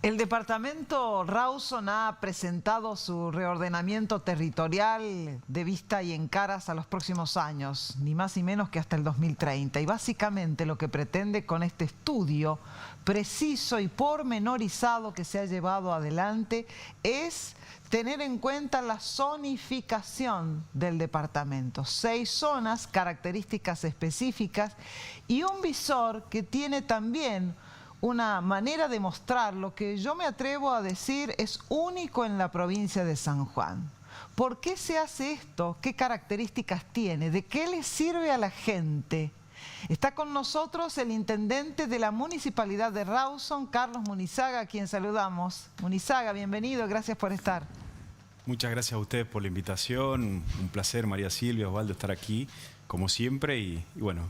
El departamento Rawson ha presentado su reordenamiento territorial de vista y en caras a los próximos años, ni más ni menos que hasta el 2030. Y básicamente lo que pretende con este estudio preciso y pormenorizado que se ha llevado adelante es tener en cuenta la zonificación del departamento. 6 zonas, características específicas y un visor que tiene también una manera de mostrar lo que yo me atrevo a decir es único en la provincia de San Juan. ¿Por qué se hace esto? ¿Qué características tiene? ¿De qué le sirve a la gente? Está con nosotros el intendente de la Municipalidad de Rawson, Carlos Munizaga, a quien saludamos. Munizaga, bienvenido, gracias por estar. Muchas gracias a ustedes por la invitación. Un placer, María Silvia, Osvaldo, estar aquí, como siempre. Y bueno,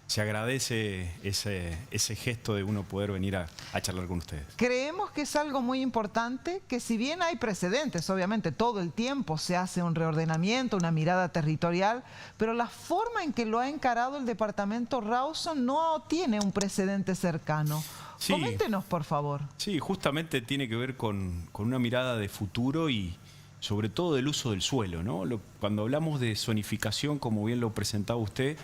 se agradece ese gesto de uno poder venir a charlar con ustedes. Creemos que es algo muy importante, que si bien hay precedentes, obviamente todo el tiempo se hace un reordenamiento, una mirada territorial, pero la forma en que lo ha encarado el departamento Rawson no tiene un precedente cercano. Sí. Coméntenos, por favor. Sí, justamente tiene que ver con una mirada de futuro y sobre todo del uso del suelo, ¿no? Cuando hablamos de zonificación, como bien lo presentaba usted,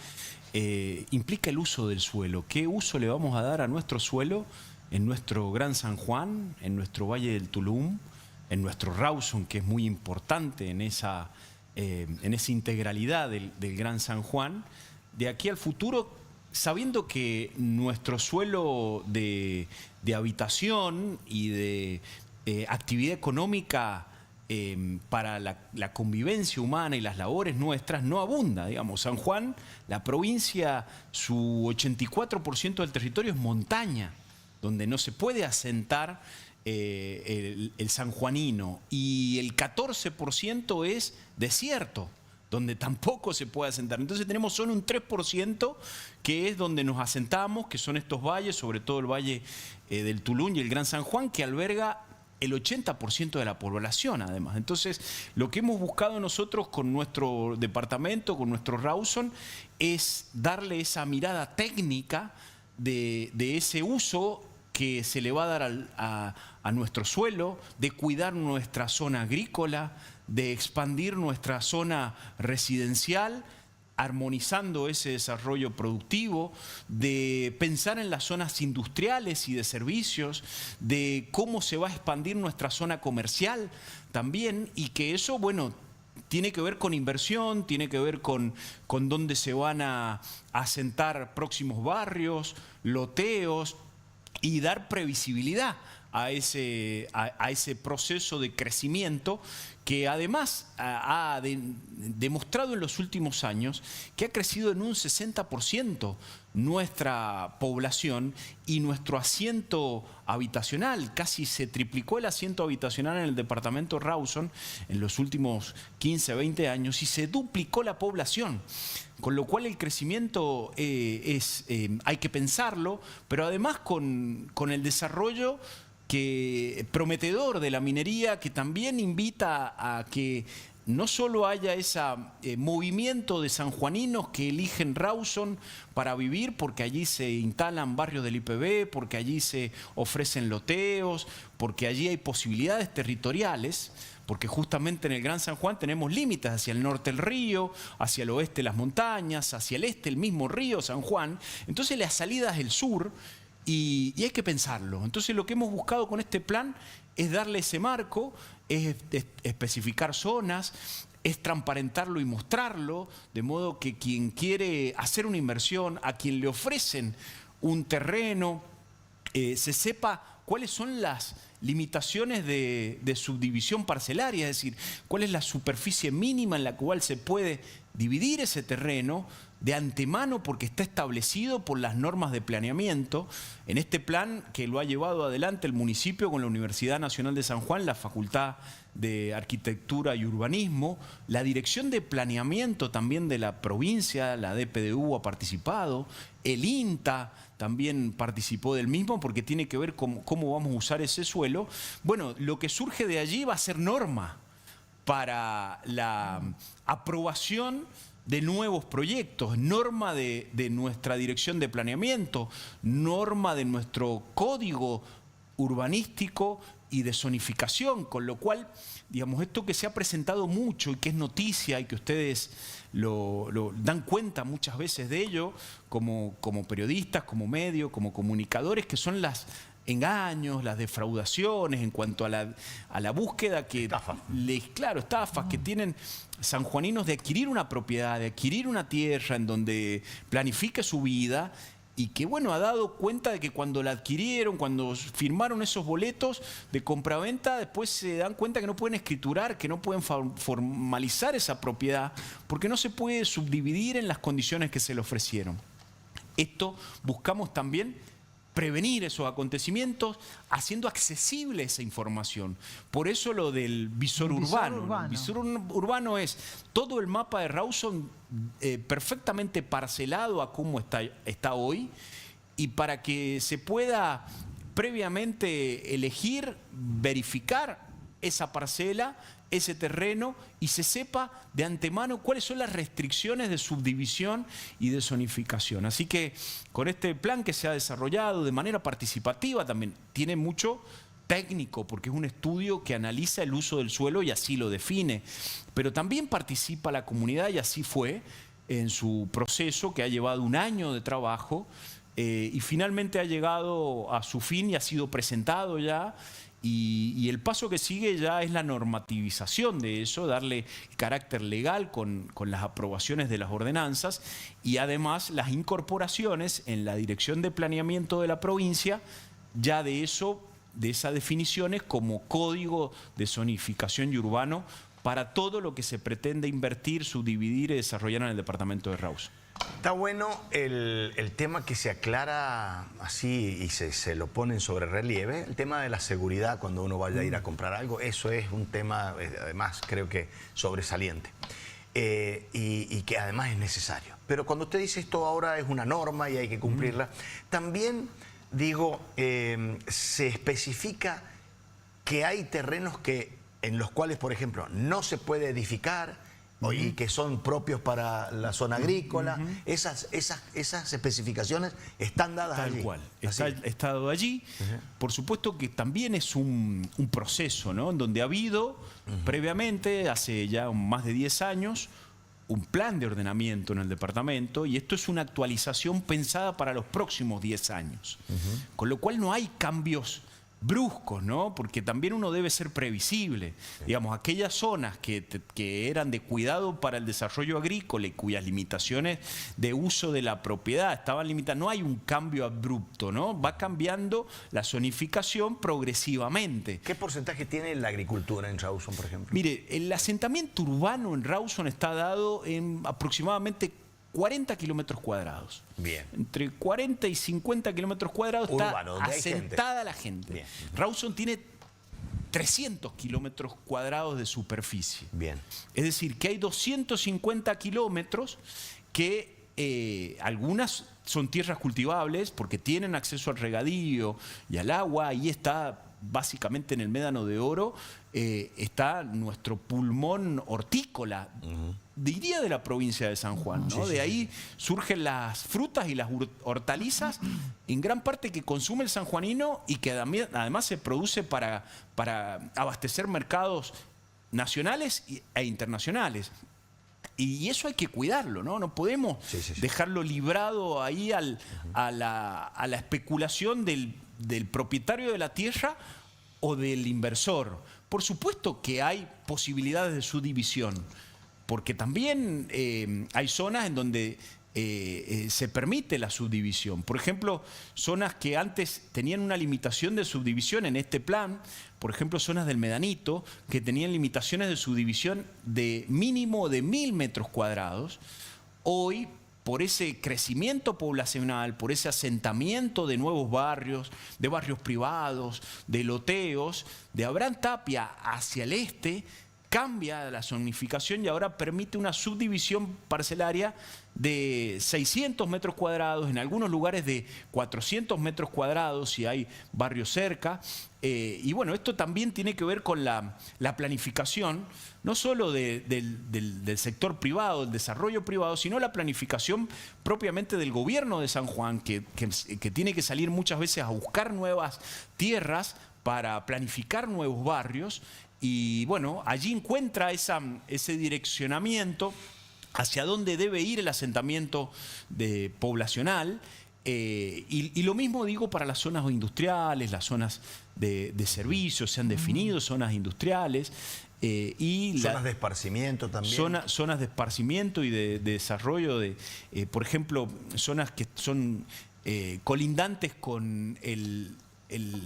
implica el uso del suelo. ¿Qué uso le vamos a dar a nuestro suelo en nuestro Gran San Juan, en nuestro Valle del Tulum, en nuestro Rawson, que es muy importante en esa integralidad del Gran San Juan, de aquí al futuro, sabiendo que nuestro suelo de habitación y de actividad económica para la convivencia humana y las labores nuestras no abunda, digamos. San Juan, la provincia, su 84% del territorio es montaña, donde no se puede asentar el sanjuanino, y el 14% es desierto, donde tampoco se puede asentar. Entonces tenemos solo un 3% que es donde nos asentamos, que son estos valles, sobre todo el Valle del Tulum y el Gran San Juan, que alberga el 80% de la población, además. Entonces, lo que hemos buscado nosotros con nuestro departamento, con nuestro Rawson, es darle esa mirada técnica de ese uso que se le va a dar a nuestro suelo, de cuidar nuestra zona agrícola, de expandir nuestra zona residencial, armonizando ese desarrollo productivo, de pensar en las zonas industriales y de servicios, de cómo se va a expandir nuestra zona comercial también, y que eso, bueno, tiene que ver con inversión, tiene que ver con dónde se van a asentar próximos barrios, loteos, y dar previsibilidad a ese proceso de crecimiento que además ha demostrado en los últimos años que ha crecido en un 60% nuestra población y nuestro asiento habitacional. Casi se triplicó el asiento habitacional en el departamento Rawson en los últimos 15, 20 años y se duplicó la población. Con lo cual el crecimiento hay que pensarlo, pero además con el desarrollo prometedor de la minería, que también invita a que no solo haya ese movimiento de sanjuaninos que eligen Rawson para vivir, porque allí se instalan barrios del IPB, porque allí se ofrecen loteos, porque allí hay posibilidades territoriales, porque justamente en el Gran San Juan tenemos límites hacia el norte el río, hacia el oeste las montañas, hacia el este el mismo río San Juan. Entonces la salida es el sur y hay que pensarlo. Entonces lo que hemos buscado con este plan es darle ese marco, es especificar zonas, es transparentarlo y mostrarlo, de modo que quien quiere hacer una inversión, a quien le ofrecen un terreno, se sepa cuáles son las limitaciones de subdivisión parcelaria, es decir, cuál es la superficie mínima en la cual se puede dividir ese terreno de antemano, porque está establecido por las normas de planeamiento. En este plan que lo ha llevado adelante el municipio con la Universidad Nacional de San Juan, la Facultad de Arquitectura y Urbanismo, la Dirección de Planeamiento también de la provincia, la DPDU ha participado, el INTA también participó del mismo, porque tiene que ver con cómo vamos a usar ese suelo. Bueno, lo que surge de allí va a ser norma para la aprobación de nuevos proyectos, norma de nuestra dirección de planeamiento, norma de nuestro código urbanístico y de zonificación, con lo cual, digamos, esto que se ha presentado mucho y que es noticia y que ustedes lo dan cuenta muchas veces de ello, como periodistas, como medios, como comunicadores, que son las engaños, las defraudaciones en cuanto a la búsqueda que... Estafas. Claro, estafas que tienen sanjuaninos de adquirir una propiedad, de adquirir una tierra en donde planifique su vida y que, bueno, ha dado cuenta de que cuando la adquirieron, cuando firmaron esos boletos de compraventa, después se dan cuenta que no pueden escriturar, que no pueden formalizar esa propiedad, porque no se puede subdividir en las condiciones que se le ofrecieron. Esto buscamos también prevenir esos acontecimientos haciendo accesible esa información. Por eso lo del visor urbano. El visor urbano es todo el mapa de Rawson perfectamente parcelado a cómo está hoy, y para que se pueda previamente elegir, verificar esa parcela, ese terreno, y se sepa de antemano cuáles son las restricciones de subdivisión y de zonificación. Así que con este plan que se ha desarrollado de manera participativa, también tiene mucho técnico, porque es un estudio que analiza el uso del suelo y así lo define, pero también participa la comunidad, y así fue en su proceso, que ha llevado un año de trabajo, y finalmente ha llegado a su fin y ha sido presentado ya. Y el paso que sigue ya es la normativización de eso, darle carácter legal con las aprobaciones de las ordenanzas, y además las incorporaciones en la Dirección de Planeamiento de la provincia, ya de esas definiciones como código de zonificación y urbano para todo lo que se pretende invertir, subdividir y desarrollar en el departamento de Rawson. Está bueno el tema que se aclara así y se lo ponen sobre relieve, el tema de la seguridad cuando uno vaya a ir a comprar algo. Eso es un tema, además, creo que sobresaliente, y que además es necesario. Pero cuando usted dice esto ahora es una norma y hay que cumplirla, también, digo, se especifica que hay terrenos en los cuales, por ejemplo, no se puede edificar, y que son propios para la zona agrícola. Esas especificaciones están dadas allí. Tal cual, está dado allí. Por supuesto que también es un proceso, ¿no?, en donde ha habido previamente, hace ya más de 10 años, un plan de ordenamiento en el departamento, y esto es una actualización pensada para los próximos 10 años. Con lo cual no hay cambios bruscos, ¿no? Porque también uno debe ser previsible. Digamos, aquellas zonas que eran de cuidado para el desarrollo agrícola y cuyas limitaciones de uso de la propiedad estaban limitadas, no hay un cambio abrupto, ¿no? Va cambiando la zonificación progresivamente. ¿Qué porcentaje tiene la agricultura en Rawson, por ejemplo? Mire, el asentamiento urbano en Rawson está dado en aproximadamente 40 kilómetros cuadrados. Bien. Entre 40 y 50 kilómetros cuadrados urbano, está asentada la gente. Bien. Rawson tiene 300 kilómetros cuadrados de superficie. Bien. Es decir, que hay 250 kilómetros que algunas son tierras cultivables porque tienen acceso al regadío y al agua. Ahí está, básicamente en el Médano de Oro, está nuestro pulmón hortícola, diría de la provincia de San Juan, ¿no? De ahí surgen las frutas y las hortalizas, en gran parte que consume el sanjuanino y que además se produce para abastecer mercados nacionales e internacionales. Y eso hay que cuidarlo, ¿no? No podemos dejarlo librado ahí a la especulación del propietario de la tierra o del inversor. Por supuesto que hay posibilidades de subdivisión, porque también hay zonas en donde se permite la subdivisión. Por ejemplo, zonas que antes tenían una limitación de subdivisión en este plan, por ejemplo, zonas del Medanito, que tenían limitaciones de subdivisión de mínimo de 1000 metros cuadrados, hoy, por ese crecimiento poblacional, por ese asentamiento de nuevos barrios, de barrios privados, de loteos, de Abraham Tapia hacia el este, cambia la zonificación y ahora permite una subdivisión parcelaria de 600 metros cuadrados, en algunos lugares de 400 metros cuadrados si hay barrios cerca. Y bueno, esto también tiene que ver con la planificación, no solo del sector privado, del desarrollo privado, sino la planificación propiamente del gobierno de San Juan, que tiene que salir muchas veces a buscar nuevas tierras para planificar nuevos barrios. Y bueno, allí encuentra ese direccionamiento hacia dónde debe ir el asentamiento poblacional. Y lo mismo digo para las zonas industriales, las zonas de servicios, se han definido zonas industriales. Zonas de esparcimiento también. Zonas de esparcimiento y de desarrollo, por ejemplo, zonas que son colindantes con el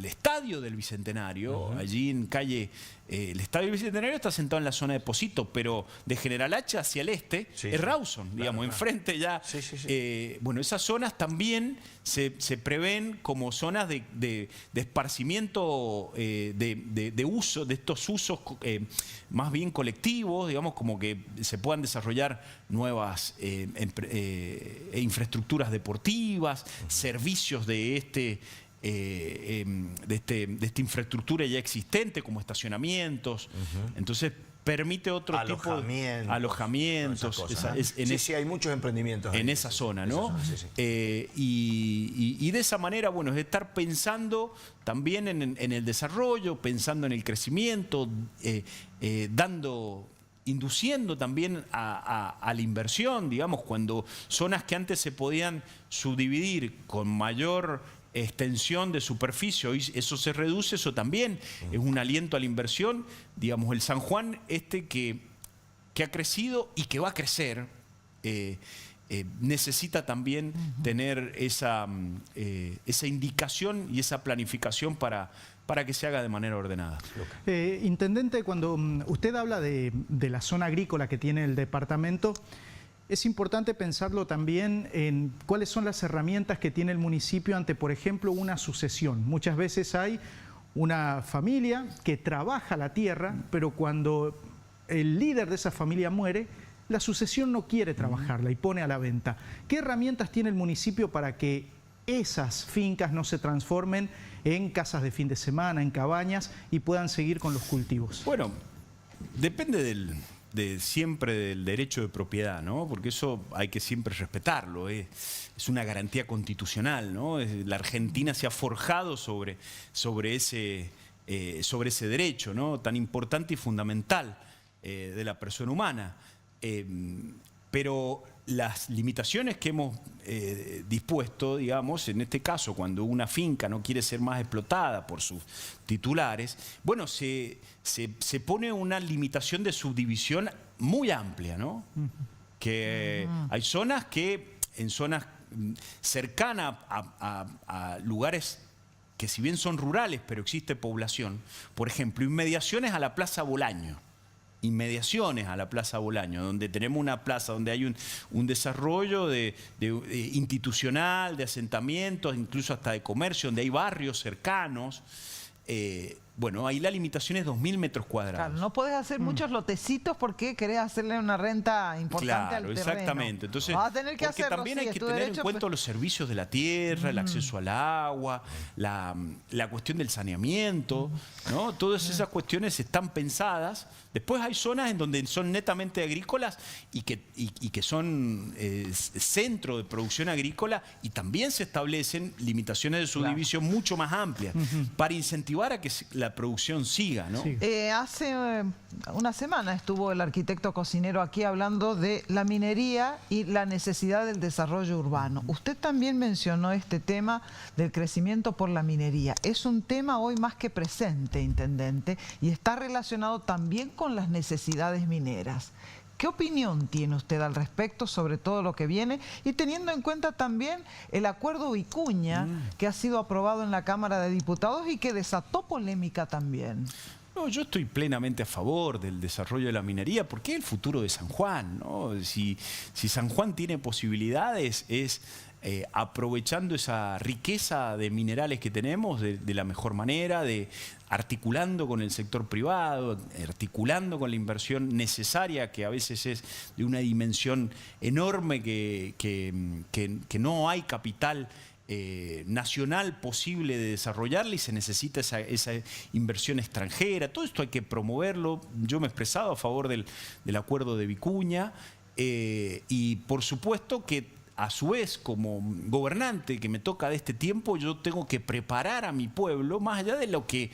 estadio del Bicentenario. Allí en calle, el estadio del Bicentenario está sentado en la zona de Pocito, pero de General Hacha hacia el este es Rawson, digamos, enfrente ya. Bueno, esas zonas también se prevén como zonas de esparcimiento, de uso, de estos usos más bien colectivos, digamos, como que se puedan desarrollar nuevas infraestructuras deportivas, servicios de esta infraestructura ya existente, como estacionamientos. Entonces permite otro tipo de alojamientos. Sí, hay muchos emprendimientos en esa zona, ¿no? Y de esa manera, bueno, es estar pensando también en el desarrollo, pensando en el crecimiento, induciendo también a la inversión, digamos, cuando zonas que antes se podían subdividir con mayor extensión de superficie, hoy eso se reduce, eso también es un aliento a la inversión. Digamos, el San Juan que ha crecido y que va a crecer, necesita también tener esa indicación y esa planificación para que se haga de manera ordenada. Intendente, cuando usted habla de la zona agrícola que tiene el departamento, es importante pensarlo también en cuáles son las herramientas que tiene el municipio ante, por ejemplo, una sucesión. Muchas veces hay una familia que trabaja la tierra, pero cuando el líder de esa familia muere, la sucesión no quiere trabajarla y pone a la venta. ¿Qué herramientas tiene el municipio para que esas fincas no se transformen en casas de fin de semana, en cabañas y puedan seguir con los cultivos? Bueno, depende siempre del derecho de propiedad, ¿no? Porque eso hay que siempre respetarlo, es una garantía constitucional, ¿no? La Argentina se ha forjado sobre ese derecho, ¿no? Tan importante y fundamental de la persona humana. Pero las limitaciones que hemos dispuesto, digamos, en este caso, cuando una finca no quiere ser más explotada por sus titulares, bueno, se pone una limitación de subdivisión muy amplia, ¿no? Que hay zonas en zonas cercanas a lugares que si bien son rurales, pero existe población, por ejemplo, inmediaciones a la Plaza Bolaño. Donde tenemos una plaza donde hay un desarrollo institucional, de asentamientos, incluso hasta de comercio, donde hay barrios cercanos. Bueno, ahí la limitación es 2.000 metros cuadrados. Claro, no podés hacer muchos lotecitos porque querés hacerle una renta importante al terreno. Exactamente. Entonces, vas a tener que hacerlo, también hay que tener en cuenta los servicios de la tierra, el acceso al agua, la cuestión del saneamiento, ¿no? Todas esas cuestiones están pensadas. Después hay zonas en donde son netamente agrícolas y que son centro de producción agrícola, y también se establecen limitaciones de subdivisión mucho más amplias para incentivar a que la producción siga, ¿no? Sí. Hace una semana estuvo el arquitecto cocinero aquí hablando de la minería y la necesidad del desarrollo urbano. Usted también mencionó este tema del crecimiento por la minería. Es un tema hoy más que presente, intendente, y está relacionado también con las necesidades mineras. ¿Qué opinión tiene usted al respecto sobre todo lo que viene? Y teniendo en cuenta también el acuerdo Vicuña, que ha sido aprobado en la Cámara de Diputados y que desató polémica también. No, yo estoy plenamente a favor del desarrollo de la minería, porque es el futuro de San Juan, ¿no? Si San Juan tiene posibilidades, es aprovechando esa riqueza de minerales que tenemos de la mejor manera, articulando con el sector privado, articulando con la inversión necesaria, que a veces es de una dimensión enorme que no hay capital nacional posible de desarrollarla y se necesita esa inversión extranjera. Todo esto hay que promoverlo. Yo me he expresado a favor del acuerdo de Vicuña y por supuesto que a su vez, como gobernante que me toca de este tiempo, yo tengo que preparar a mi pueblo, más allá de lo que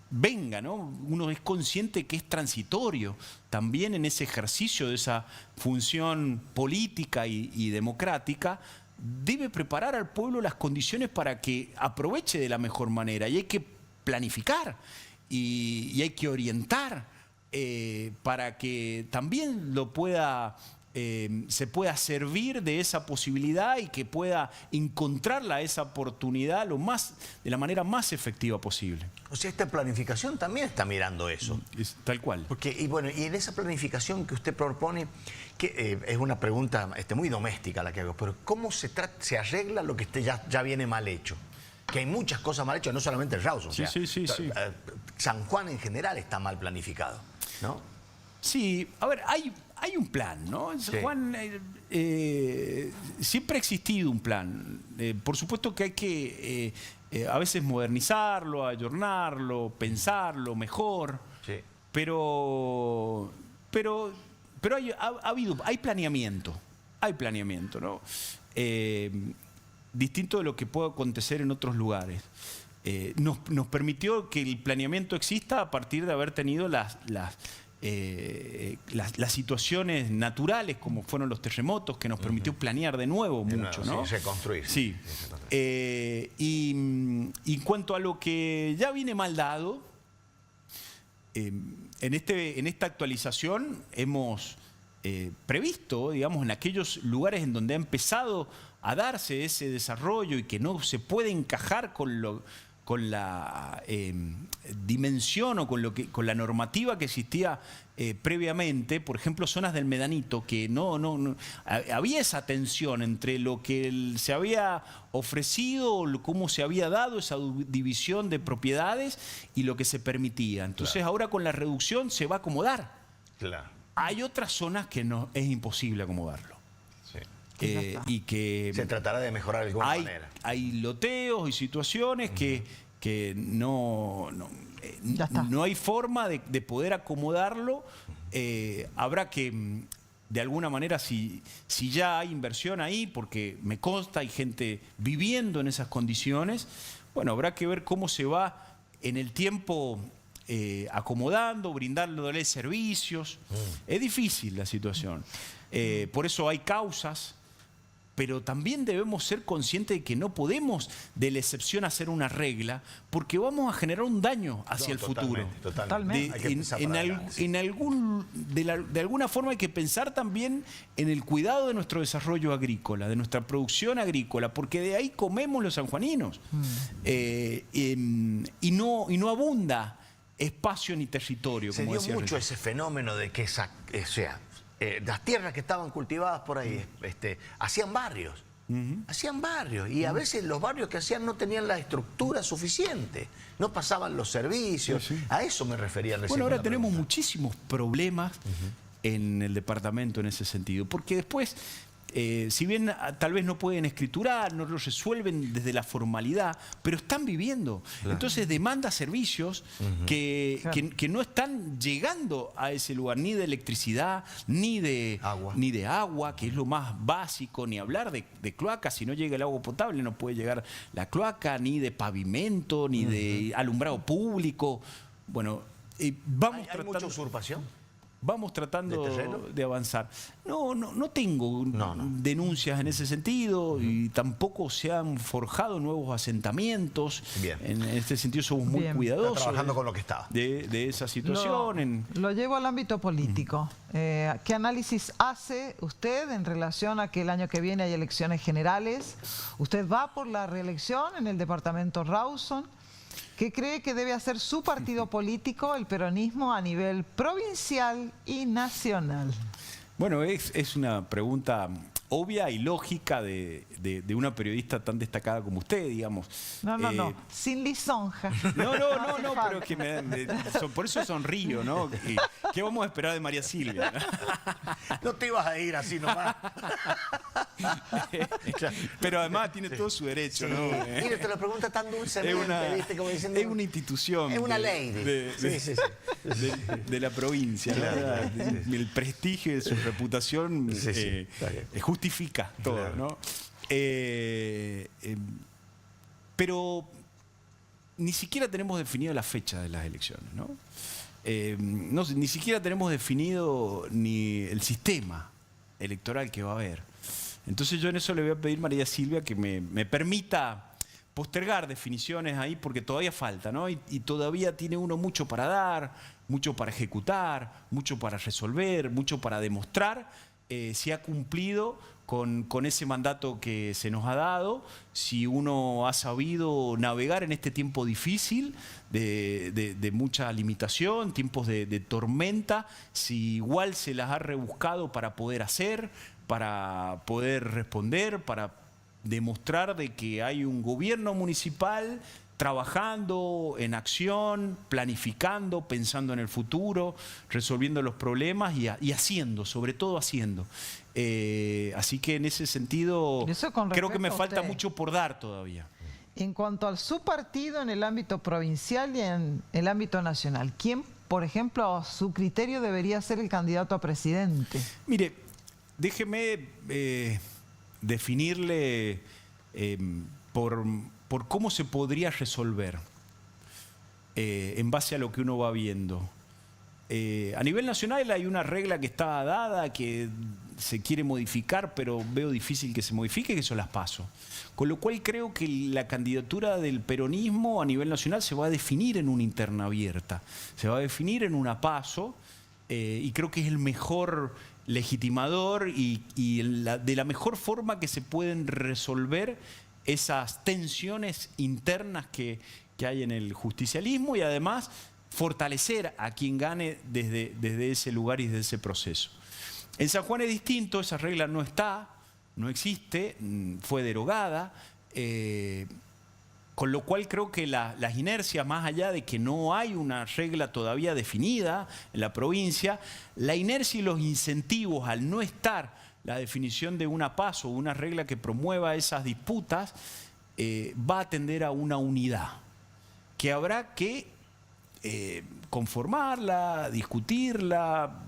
venga, ¿no? Uno es consciente que es transitorio también en ese ejercicio de esa función política y democrática. Debe preparar al pueblo las condiciones para que aproveche de la mejor manera, y hay que planificar y hay que orientar para que también lo pueda... se pueda servir de esa posibilidad y que pueda encontrarla, esa oportunidad, de la manera más efectiva posible. O sea, esta planificación también está mirando eso. Tal cual. Porque, y en esa planificación que usted propone, que es una pregunta muy doméstica la que hago, pero ¿cómo se arregla lo que ya viene mal hecho? Que hay muchas cosas mal hechas, no solamente el Rawson. Sí, sí. San Juan en general está mal planificado, ¿no? Sí, a ver, hay un plan, ¿no? En San Juan siempre ha existido un plan. Por supuesto que hay que a veces modernizarlo, ayornarlo, pensarlo mejor. Sí. Pero hay planeamiento. Hay planeamiento, ¿no? Distinto de lo que puede acontecer en otros lugares. Nos permitió que el planeamiento exista a partir de haber tenido las situaciones naturales, como fueron los terremotos, que nos permitió planear de nuevo mucho, ¿no? Sí, reconstruir. Sí. Y en cuanto a lo que ya viene mal dado, en esta actualización hemos previsto, digamos, en aquellos lugares en donde ha empezado a darse ese desarrollo y que no se puede encajar con la dimensión o con la normativa que existía previamente, por ejemplo, zonas del Medanito, que no había esa tensión entre lo que se había ofrecido, cómo se había dado esa división de propiedades y lo que se permitía. Entonces, ahora con la reducción se va a acomodar. Claro. Hay otras zonas que no es imposible acomodarlo. Y que se tratará de mejorar de alguna manera. Hay loteos y situaciones que no hay forma de poder acomodarlo. Habrá que, de alguna manera, si ya hay inversión ahí, porque me consta, hay gente viviendo en esas condiciones, bueno, habrá que ver cómo se va en el tiempo acomodando, brindándole servicios. Es difícil la situación. Por eso hay causas. Pero también debemos ser conscientes de que no podemos de la excepción hacer una regla, porque vamos a generar un daño hacia el futuro. Totalmente. De alguna forma hay que pensar también en el cuidado de nuestro desarrollo agrícola, de nuestra producción agrícola, porque de ahí comemos los sanjuaninos. Y no abunda espacio ni territorio. Se dio mucho ese fenómeno de que las tierras que estaban cultivadas por ahí hacían barrios. Hacían barrios. Y a veces los barrios que hacían no tenían la estructura suficiente. No pasaban los servicios. A eso me refería recién. Bueno, ahora tenemos muchísimos problemas en el departamento en ese sentido. Porque después, si bien tal vez no pueden escriturar, no lo resuelven desde la formalidad, pero están viviendo. Claro. Entonces demanda servicios que no están llegando a ese lugar, ni de electricidad, ni de agua, que es lo más básico, ni hablar de cloacas. Si no llega el agua potable no puede llegar la cloaca, ni de pavimento, ni de alumbrado público. Bueno, vamos ¿Hay mucha usurpación? Vamos tratando de avanzar. No tengo denuncias en ese sentido y tampoco se han forjado nuevos asentamientos. Bien. En este sentido somos muy cuidadosos. Está trabajando con lo que está. De esa situación. Lo llevo al ámbito político. ¿Qué análisis hace usted en relación a que el año que viene hay elecciones generales? ¿Usted va por la reelección en el departamento Rawson? ¿Qué cree que debe hacer su partido político, el peronismo, a nivel provincial y nacional? Bueno, es una pregunta obvia y lógica de una periodista tan destacada como usted, digamos. No, sin lisonja. No, pero que por eso sonrío, ¿no? ¿Qué vamos a esperar de María Silvia? No te ibas a ir así nomás. Pero además tiene todo su derecho, ¿no? Mire, te lo pregunta tan dulcemente, ¿viste? Como diciendo, es una institución. es una ley. De la provincia, Claro, ¿no? El prestigio de su reputación justifica todo, Claro. ¿no? Pero ni siquiera tenemos definido la fecha de las elecciones, ¿no? Ni siquiera tenemos definido ni el sistema electoral que va a haber. Entonces yo en eso le voy a pedir a María Silvia que me permita postergar definiciones ahí porque todavía falta, ¿no? Y todavía tiene uno mucho para dar, mucho para ejecutar, mucho para resolver, mucho para demostrar si ha cumplido con ese mandato que se nos ha dado, si uno ha sabido navegar en este tiempo difícil de mucha limitación, tiempos de tormenta, si igual se las ha rebuscado para poder hacer, para poder responder, para demostrar de que hay un gobierno municipal trabajando en acción, planificando, pensando en el futuro, resolviendo los problemas y haciendo, sobre todo haciendo. Así que en ese sentido creo que me falta mucho por dar todavía. En cuanto a su partido en el ámbito provincial y en el ámbito nacional, ¿quién, por ejemplo, a su criterio debería ser el candidato a presidente? Mire, déjeme definirle por cómo se podría resolver en base a lo que uno va viendo. A nivel nacional hay una regla que está dada, que se quiere modificar, pero veo difícil que se modifique, que son las PASO. Con lo cual creo que la candidatura del peronismo a nivel nacional se va a definir en una interna abierta, se va a definir en una PASO, y creo que es el mejor legitimador y de la mejor forma que se pueden resolver esas tensiones internas que hay en el justicialismo y además fortalecer a quien gane desde ese lugar y desde ese proceso. En San Juan es distinto, esa regla no está, no existe, fue derogada, con lo cual creo que las inercias, más allá de que no hay una regla todavía definida en la provincia, la inercia y los incentivos al no estar la definición de una PASO o una regla que promueva esas disputas, va a tender a una unidad, que habrá que conformarla, discutirla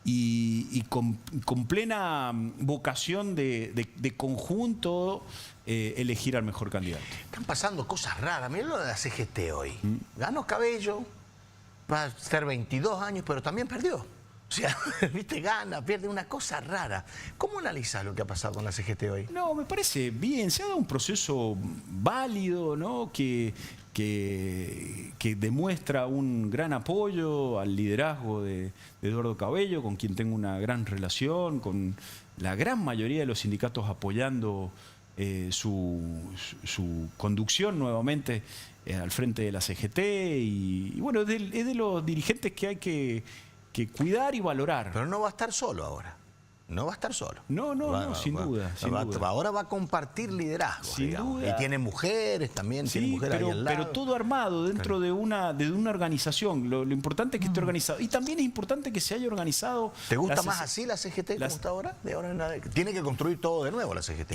y con plena vocación de conjunto elegir al mejor candidato. Están pasando cosas raras. Mirá lo de la CGT hoy. Ganó Cabello, va a ser 22 años, pero también perdió. O sea, viste, gana, pierde, una cosa rara. ¿Cómo analizás lo que ha pasado con la CGT hoy? No, me parece bien. Se ha dado un proceso válido, ¿no? Que demuestra un gran apoyo al liderazgo de Eduardo Cabello, con quien tengo una gran relación, con la gran mayoría de los sindicatos apoyando su conducción nuevamente al frente de la CGT. Y bueno, es de los dirigentes que hay que cuidar y valorar. Pero no va a estar solo ahora. No va a estar solo. No, sin duda. Ahora va a compartir liderazgo, sin duda. Y tiene mujeres también, sí, tiene mujeres ahí al lado. pero todo armado dentro de una organización. Lo importante es que esté organizado. Y también es importante que se haya organizado. ¿Te gusta más así la CGT como está ahora? De ahora en adelante. Tiene que construir todo de nuevo la CGT.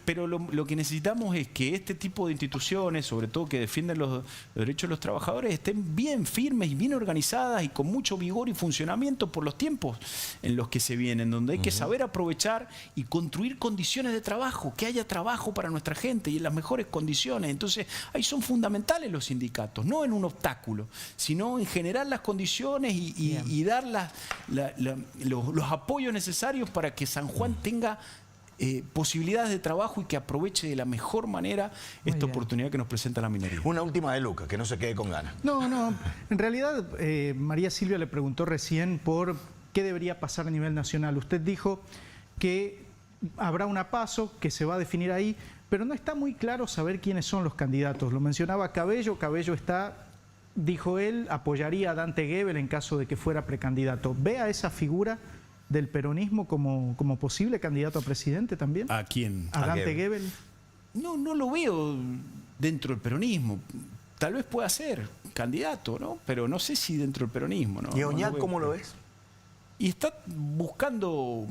Pero lo que necesitamos es que este tipo de instituciones, sobre todo que defienden los derechos de los trabajadores, estén bien firmes y bien organizadas y con mucho vigor y funcionamiento por los tiempos en los que se vienen, donde hay que saber aprovechar y construir condiciones de trabajo, que haya trabajo para nuestra gente y en las mejores condiciones. Entonces, ahí son fundamentales los sindicatos, no en un obstáculo, sino en generar las condiciones y dar los apoyos necesarios para que San Juan tenga posibilidades de trabajo y que aproveche de la mejor manera esta oportunidad que nos presenta la minería. Una última de Lucas, que no se quede con ganas. No, en realidad María Silvia le preguntó recién por qué debería pasar a nivel nacional. Usted dijo que habrá una PASO que se va a definir ahí, pero no está muy claro saber quiénes son los candidatos. Lo mencionaba Cabello, dijo él, apoyaría a Dante Gebel en caso de que fuera precandidato. ¿Ve a esa figura del peronismo como posible candidato a presidente también? ¿A quién? ¿A Dante Gebel? No lo veo dentro del peronismo. Tal vez pueda ser candidato, ¿no? Pero no sé si dentro del peronismo, ¿no? ¿Y Oñate veo. cómo lo ves? Y está buscando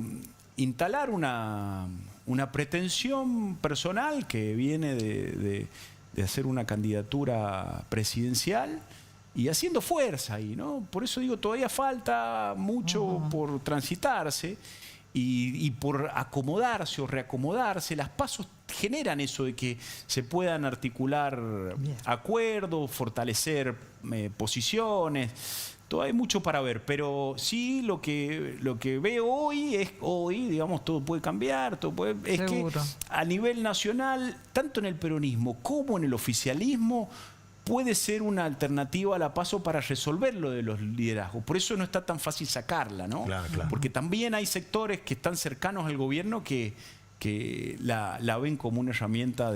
instalar una pretensión personal que viene de hacer una candidatura presidencial y haciendo fuerza ahí, ¿no? Por eso digo, todavía falta mucho por transitarse y por acomodarse o reacomodarse. Las pasos generan eso de que se puedan articular acuerdos, fortalecer posiciones. Todavía hay mucho para ver, pero sí lo que veo hoy, digamos, todo puede cambiar, es que a nivel nacional, tanto en el peronismo como en el oficialismo, puede ser una alternativa a la PASO para resolver lo de los liderazgos. Por eso no está tan fácil sacarla, ¿no? Claro. Porque también hay sectores que están cercanos al gobierno que la ven como una herramienta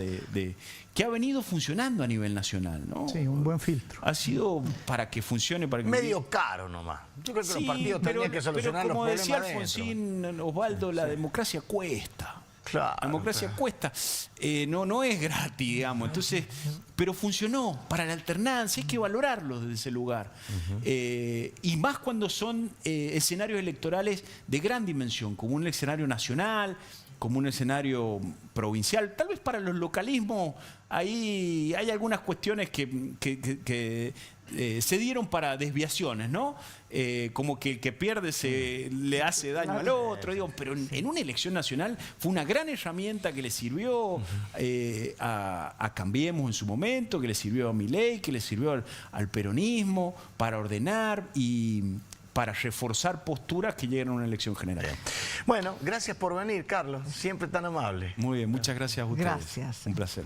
que ha venido funcionando a nivel nacional, ¿no? Sí, un buen filtro. Ha sido para que funcione, para que Medio caro nomás. Yo creo que los partidos tendrían que solucionar los problemas como decía Alfonsín Osvaldo, la democracia cuesta. Claro, La democracia cuesta, no es gratis, digamos. Entonces, pero funcionó para la alternancia, hay que valorarlo desde ese lugar. Y más cuando son escenarios electorales de gran dimensión, como un escenario nacional, como un escenario provincial. Tal vez para los localismos ahí hay algunas cuestiones que se dieron para desviaciones, ¿no? Como que el que pierde le hace daño al otro, digo, pero en una elección nacional fue una gran herramienta que le sirvió a Cambiemos en su momento, que le sirvió a Milei, que le sirvió al peronismo para ordenar y para reforzar posturas que llegan a una elección general. Bueno, gracias por venir, Carlos. Siempre tan amable. Muy bien, muchas gracias a ustedes. Gracias. Un placer.